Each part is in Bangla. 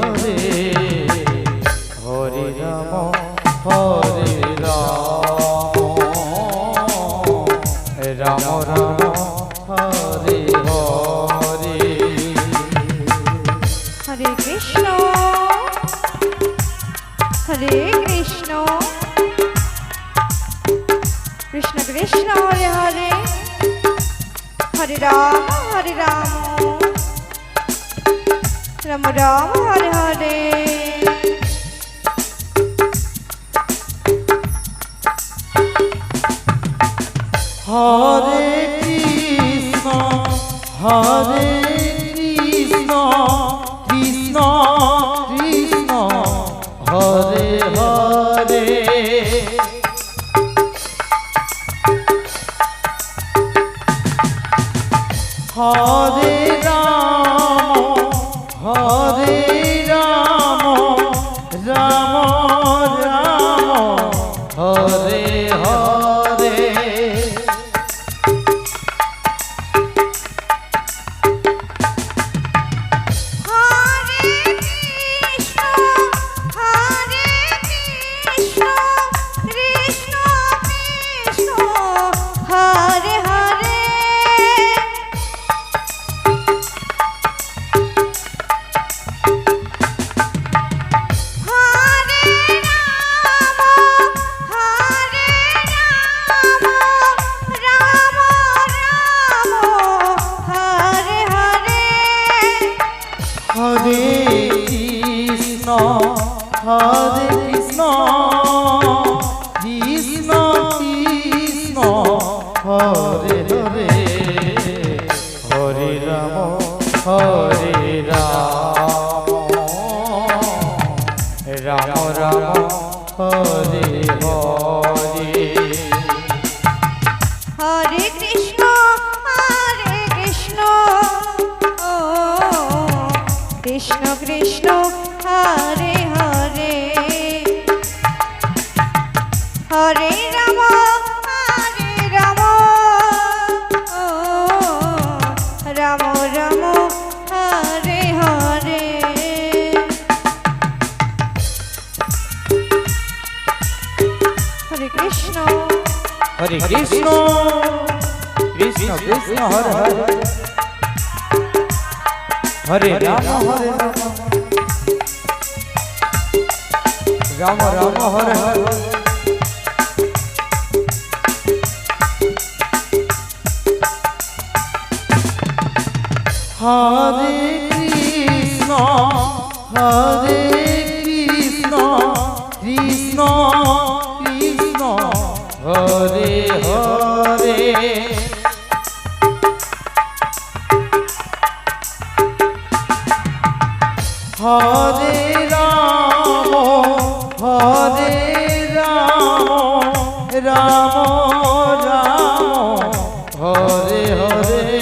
হরে হরে রাম হরে রাম রাম রাম হরে হরে হরে কৃষ্ণ হরে কৃষ্ণ কৃষ্ণ কৃষ্ণ হরে হরে হরে রাম রাম রাম হরে হরে হরে কৃষ্ণ হরে কৃষ্ণ কৃষ্ণ কৃষ্ণ হরে হরে হরে রাম হরে রাম রাম রাম হরে হরে হরে কৃষ্ণ কৃষ্ণ কৃষ্ণ হরে হরে হরে রাম হরে রাম রাম রাম হরে হরে হরে কৃষ্ণ ও কৃষ্ণ কৃষ্ণ হরে হরে হরে রাম ও রাম রাম হরে হরে হরে কৃষ্ণ হরে কৃষ্ণ কৃষ্ণ কৃষ্ণ হরে হরে হরে রাম রাম রাম হরে হরে হরে কৃষ্ণ হরে কৃষ্ণ কৃষ্ণ কৃষ্ণ হরে হরে হরে রাম হরে রাম রাম রাম হরে হরে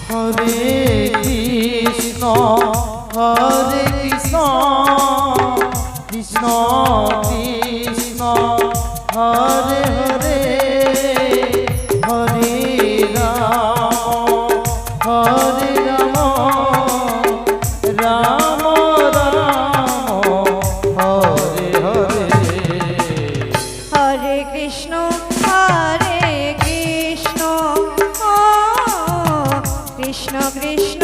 হরে কৃষ্ণ কৃষ্ণ কৃষ্ণ হরে হরে হরে রাম রাম রাম হরে হরে হরে কৃষ্ণ কৃষ্ণ কৃষ্ণ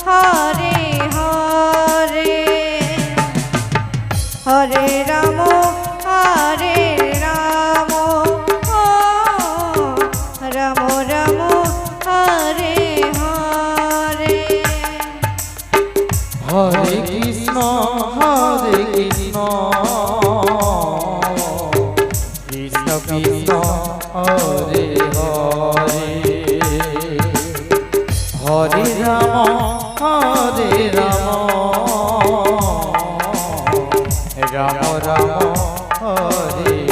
হরে হরে হরে রাম রাম রাম হরে হরে হরে কৃষ্ণ কৃষ্ণ কৃষ্ণ হরে হরে হরে রাম রাম রাম হরে